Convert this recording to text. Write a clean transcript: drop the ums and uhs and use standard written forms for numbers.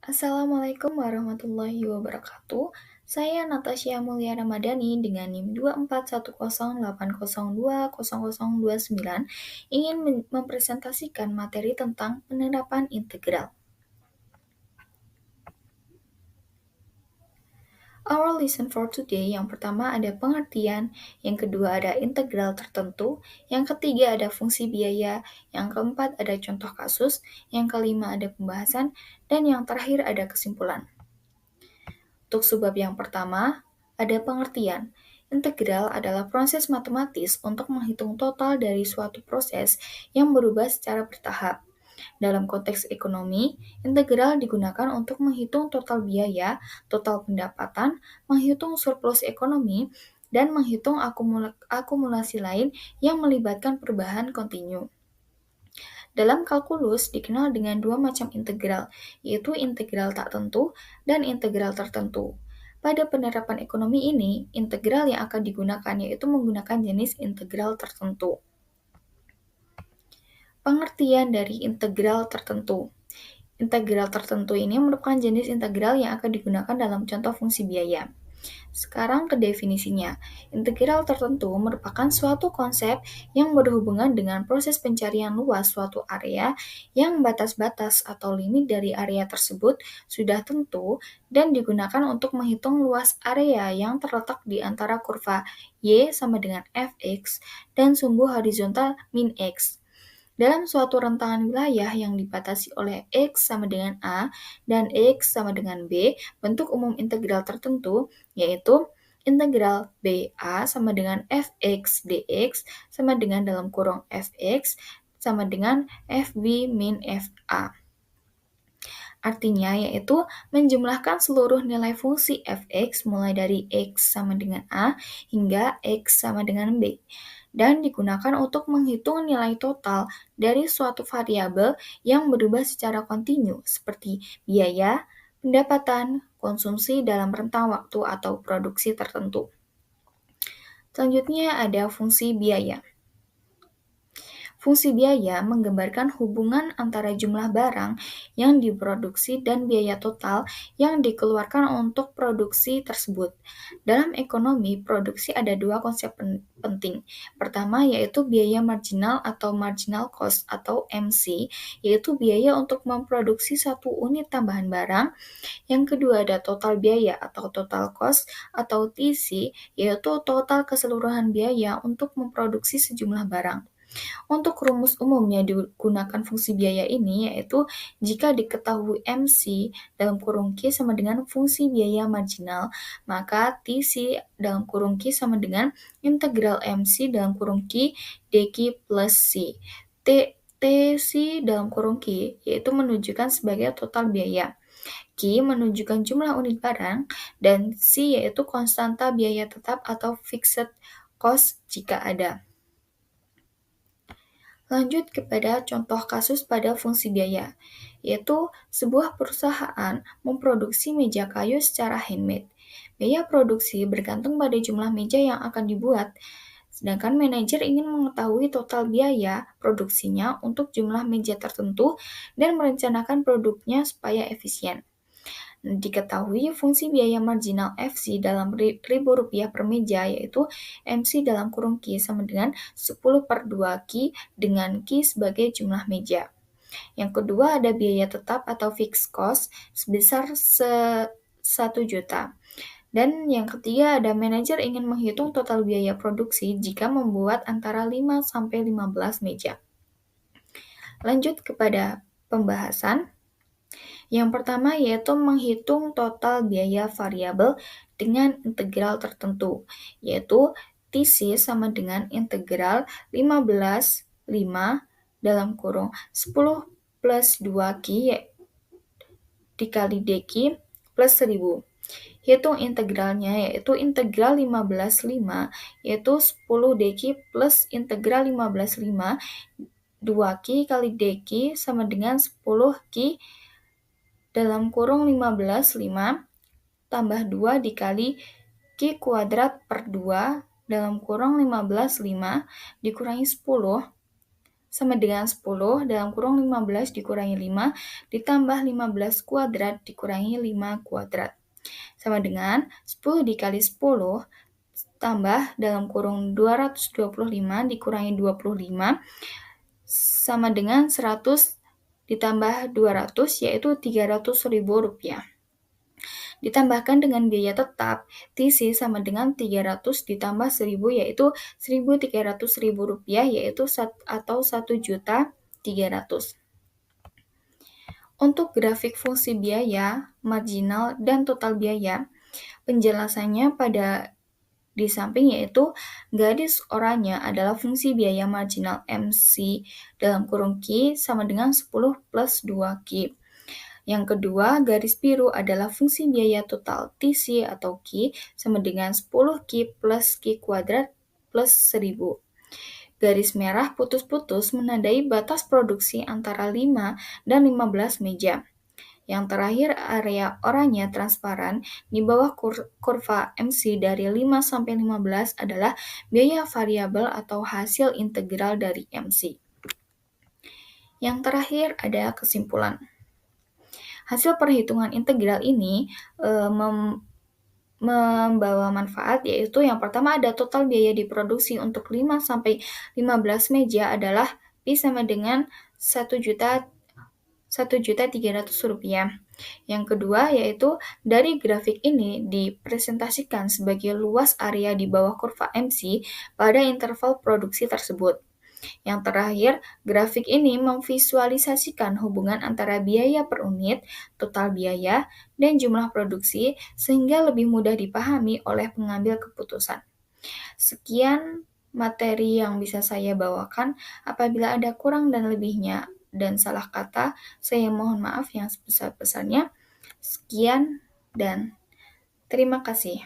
Assalamualaikum warahmatullahi wabarakatuh. Saya Natasha Mulia Ramadhani dengan NIM 24108020029 ingin mempresentasikan materi tentang penerapan integral. Our lesson for today yang pertama ada pengertian, yang kedua ada integral tertentu, yang ketiga ada fungsi biaya, yang keempat ada contoh kasus, yang kelima ada pembahasan, dan yang terakhir ada kesimpulan. Untuk sebab yang pertama, ada pengertian. Integral adalah proses matematis untuk menghitung total dari suatu proses yang berubah secara bertahap. Dalam konteks ekonomi, integral digunakan untuk menghitung total biaya, total pendapatan, menghitung surplus ekonomi, dan menghitung akumulasi lain yang melibatkan perubahan kontinu. Dalam kalkulus dikenal dengan dua macam integral, yaitu integral tak tentu dan integral tertentu. Pada penerapan ekonomi ini, integral yang akan digunakan yaitu menggunakan jenis integral tertentu. Pengertian dari integral tertentu. Integral tertentu ini merupakan jenis integral yang akan digunakan dalam contoh fungsi biaya. Sekarang ke definisinya. Integral tertentu merupakan suatu konsep yang berhubungan dengan proses pencarian luas suatu area yang batas-batas atau limit dari area tersebut sudah tentu dan digunakan untuk menghitung luas area yang terletak di antara kurva Y sama dengan Fx dan sumbu horizontal min X. Dalam suatu rentangan wilayah yang dibatasi oleh X sama dengan A dan X sama dengan B, bentuk umum integral tertentu yaitu integral BA sama dengan Fx dx sama dengan dalam kurung Fx sama dengan Fb min Fa. Artinya yaitu menjumlahkan seluruh nilai fungsi Fx mulai dari X sama dengan A hingga X sama dengan B dan digunakan untuk menghitung nilai total dari suatu variabel yang berubah secara kontinu seperti biaya, pendapatan, konsumsi dalam rentang waktu atau produksi tertentu. Selanjutnya ada fungsi biaya. Fungsi biaya menggambarkan hubungan antara jumlah barang yang diproduksi dan biaya total yang dikeluarkan untuk produksi tersebut. Dalam ekonomi, produksi ada dua konsep penting. Pertama yaitu biaya marginal atau marginal cost atau MC, yaitu biaya untuk memproduksi satu unit tambahan barang. Yang kedua ada total biaya atau total cost atau TC, yaitu total keseluruhan biaya untuk memproduksi sejumlah barang. Untuk rumus umumnya digunakan fungsi biaya ini yaitu jika diketahui MC dalam kurung Q sama dengan fungsi biaya marginal, maka TC dalam kurung Q sama dengan integral MC dalam kurung Q dq plus C. TC dalam kurung Q yaitu menunjukkan sebagai total biaya. Q menunjukkan jumlah unit barang dan C yaitu konstanta biaya tetap atau fixed cost jika ada. Lanjut kepada contoh kasus pada fungsi biaya, yaitu sebuah perusahaan memproduksi meja kayu secara handmade. Biaya produksi bergantung pada jumlah meja yang akan dibuat, sedangkan manajer ingin mengetahui total biaya produksinya untuk jumlah meja tertentu dan merencanakan produknya supaya efisien. Diketahui fungsi biaya marginal FC dalam Rp1.000 per meja yaitu MC dalam kurung Q sama dengan 10 per 2 Q dengan Q sebagai jumlah meja. Yang kedua ada biaya tetap atau fixed cost sebesar 1 juta. Dan yang ketiga ada manajer ingin menghitung total biaya produksi jika membuat antara 5 sampai 15 meja. Lanjut kepada pembahasan. Yang pertama yaitu menghitung total biaya variabel dengan integral tertentu, yaitu TC sama dengan integral 15,5 dalam kurung 10 plus 2Q dikali dq plus 1000. Hitung integralnya yaitu integral 15,5 yaitu 10 dq plus integral 15,5 2Q kali dq sama dengan 10Q dalam kurung 15,5 tambah 2 dikali Q kuadrat per 2 dalam kurung 15,5 dikurangi 10 sama dengan 10 dalam kurung 15 dikurangi 5 ditambah 15 kuadrat dikurangi 5 kuadrat. Sama dengan 10 dikali 10 tambah dalam kurung 225 dikurangi 25 sama dengan 100 ditambah 200 yaitu Rp300.000. Ditambahkan dengan biaya tetap, TC sama dengan 300 ditambah 1000 yaitu Rp1.300.000 yaitu atau 1.300.000. Untuk grafik fungsi biaya, marginal, dan total biaya, penjelasannya pada di samping yaitu garis oranye adalah fungsi biaya marginal MC dalam kurung Q sama dengan 10 plus 2Q. Yang kedua, garis biru adalah fungsi biaya total TC atau Q sama dengan 10Q plus Q kuadrat plus 1000. Garis merah putus-putus menandai batas produksi antara 5 dan 15 meja. Yang terakhir, area oranye transparan di bawah kurva MC dari 5 sampai 15 adalah biaya variabel atau hasil integral dari MC. Yang terakhir ada kesimpulan. Hasil perhitungan integral ini membawa manfaat, yaitu yang pertama ada total biaya diproduksi untuk 5 sampai 15 meja adalah Pi sama dengan Rp1.300.000. Yang kedua yaitu dari grafik ini dipresentasikan sebagai luas area di bawah kurva MC pada interval produksi tersebut. Yang terakhir, grafik ini memvisualisasikan hubungan antara biaya per unit, total biaya, dan jumlah produksi sehingga lebih mudah dipahami oleh pengambil keputusan. Sekian materi yang bisa saya bawakan. Apabila ada kurang dan lebihnya dan salah kata, saya mohon maaf yang sebesar-besarnya. Sekian dan terima kasih.